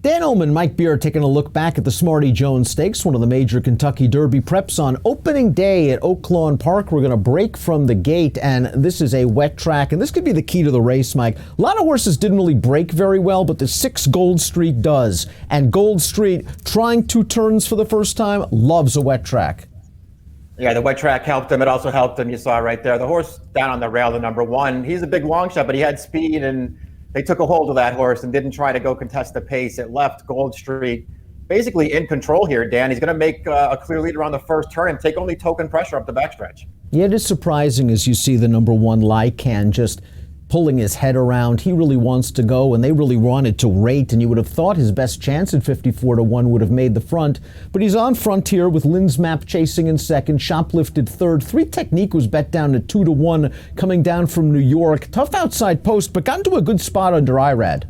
Dan Illman, Mike Beer taking a look back at the Smarty Jones Stakes, one of the major Kentucky Derby preps on opening day at Oak Lawn Park. We're going to break from the gate, and this is a wet track, and this could be the key to the race, Mike. A lot of horses didn't really break very well, but the 6 Gold Street does. And Gold Street, trying 2 turns for the first time, loves a wet track. Yeah, the wet track helped him. It also helped him, you saw right there. The horse down on the rail, the number 1, he's a big long shot, but he had speed, and they took a hold of that horse and didn't try to go contest the pace. It left Gold Street basically in control here, Dan. He's going to make a clear leader on the first turn and take only token pressure up the backstretch. Yeah, it is surprising as you see the number 1 Lycan just pulling his head around. He really wants to go, and they really wanted to rate, and you would have thought his best chance at 54-1 would have made the front. But he's on front here with Lynn's Map chasing in second, Shoplifted third. 3 Technique was bet down to 2-1 coming down from New York. Tough outside post, but got into a good spot under Irad.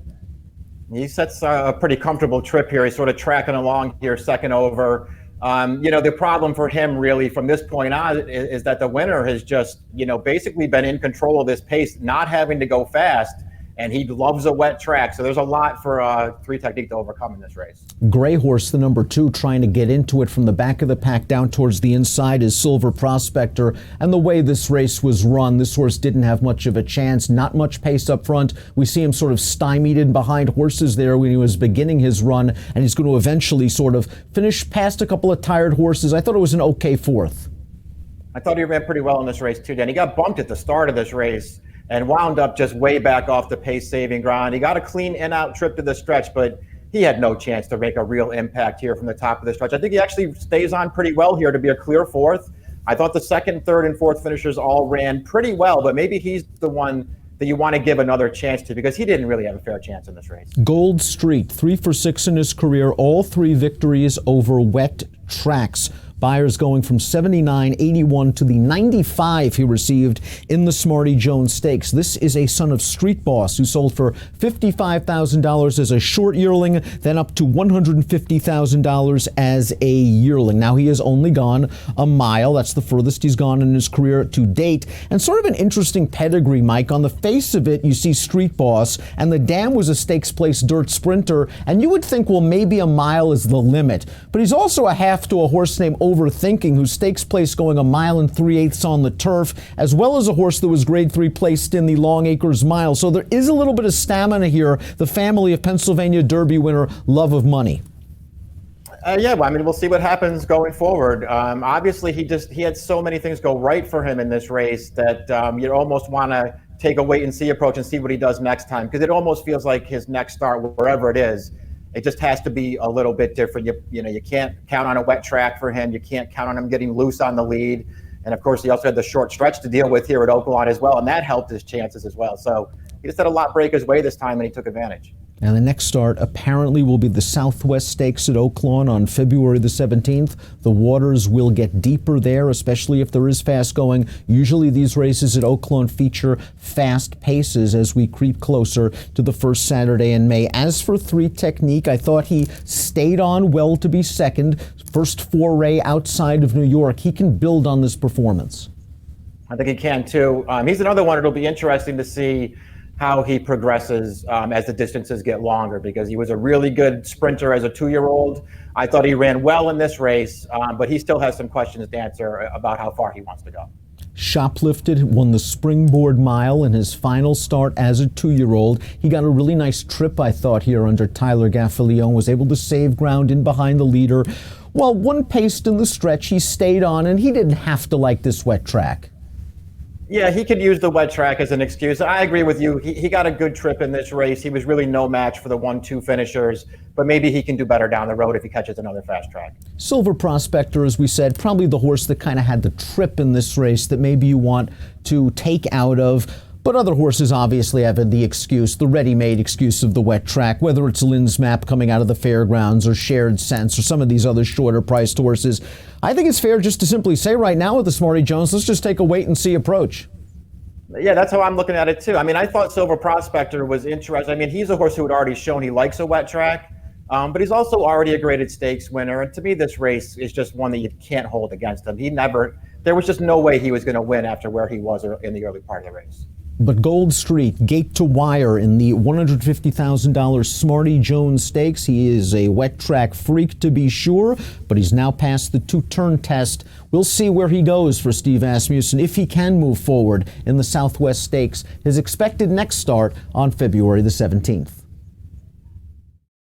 He sets a pretty comfortable trip here. He's sort of tracking along here, second over. The problem for him really from this point on is that the winner has just, basically been in control of this pace, not having to go fast. And he loves a wet track. So there's a lot for 3 Technique to overcome in this race. Gray Horse, the number 2, trying to get into it from the back of the pack down towards the inside is Silver Prospector. And the way this race was run, this horse didn't have much of a chance, not much pace up front. We see him sort of stymied in behind horses there when he was beginning his run, and he's going to eventually sort of finish past a couple of tired horses. I thought it was an okay 4th. I thought he ran pretty well in this race too, Dan. He got bumped at the start of this race and wound up just way back off the pace-saving ground. He got a clean in-out trip to the stretch, but he had no chance to make a real impact here from the top of the stretch. I think he actually stays on pretty well here to be a clear 4th. I thought the 2nd, 3rd, and 4th finishers all ran pretty well, but maybe he's the one that you want to give another chance to because he didn't really have a fair chance in this race. Gold Street, 3 for 6 in his career, all 3 victories over wet tracks. Buyers going from 79.81 to the 95 he received in the Smarty Jones Stakes. This is a son of Street Boss who sold for $55,000 as a short yearling, then up to $150,000 as a yearling. Now he has only gone a mile. That's the furthest he's gone in his career to date. And sort of an interesting pedigree, Mike. On the face of it, you see Street Boss, and the dam was a stakes place dirt sprinter, and you would think, well, maybe a mile is the limit. But he's also a half to a horse named Overthinking, whose stakes place going 1 3/8 on the turf, as well as a horse that was grade 3 placed in the Long Acres Mile. So there is a little bit of stamina here. The family of Pennsylvania Derby winner Love of Money. We'll see what happens going forward. Obviously, he had so many things go right for him in this race that you almost want to take a wait-and-see approach and see what he does next time, because it almost feels like his next start, wherever it is, it just has to be a little bit different. You can't count on a wet track for him. You can't count on him getting loose on the lead. And of course, he also had the short stretch to deal with here at Oak Lawn as well, and that helped his chances as well. So he just had a lot break his way this time, and he took advantage. And the next start apparently will be the Southwest Stakes at Oak Lawn on February the 17th. The waters will get deeper there, especially if there is fast going. Usually these races at Oak Lawn feature fast paces as we creep closer to the first Saturday in May. As for 3 Technique, I thought he stayed on well to be second. First foray outside of New York. He can build on this performance. I think he can too. He's another one. It'll be interesting to see how he progresses as the distances get longer, because he was a really good sprinter as a 2-year-old. I thought he ran well in this race, but he still has some questions to answer about how far he wants to go. Shoplifted won the Springboard Mile in his final start as a 2-year-old. He got a really nice trip, I thought, here under Tyler Gaffalione, was able to save ground in behind the leader. While one paced in the stretch, he stayed on, and he didn't have to like this wet track. Yeah, he could use the wet track as an excuse. I agree with you. He got a good trip in this race. He was really no match for the 1-2 finishers, but maybe he can do better down the road if he catches another fast track. Silver Prospector, as we said, probably the horse that kind of had the trip in this race that maybe you want to take out of. But other horses obviously have the excuse, the ready-made excuse of the wet track, whether it's Lynn's Map coming out of the fairgrounds or Shared Sense or some of these other shorter-priced horses. I think it's fair just to simply say right now with the Smarty Jones, let's just take a wait-and-see approach. Yeah, that's how I'm looking at it too. I thought Silver Prospector was interesting. He's a horse who had already shown he likes a wet track, but he's also already a graded stakes winner. And to me, this race is just one that you can't hold against him. There was just no way he was going to win after where he was in the early part of the race. But Gold Street, gate to wire in the $150,000 Smarty Jones Stakes. He is a wet track freak, to be sure, but he's now passed the two-turn test. We'll see where he goes for Steve Asmussen, if he can move forward in the Southwest Stakes. His expected next start on February the 17th.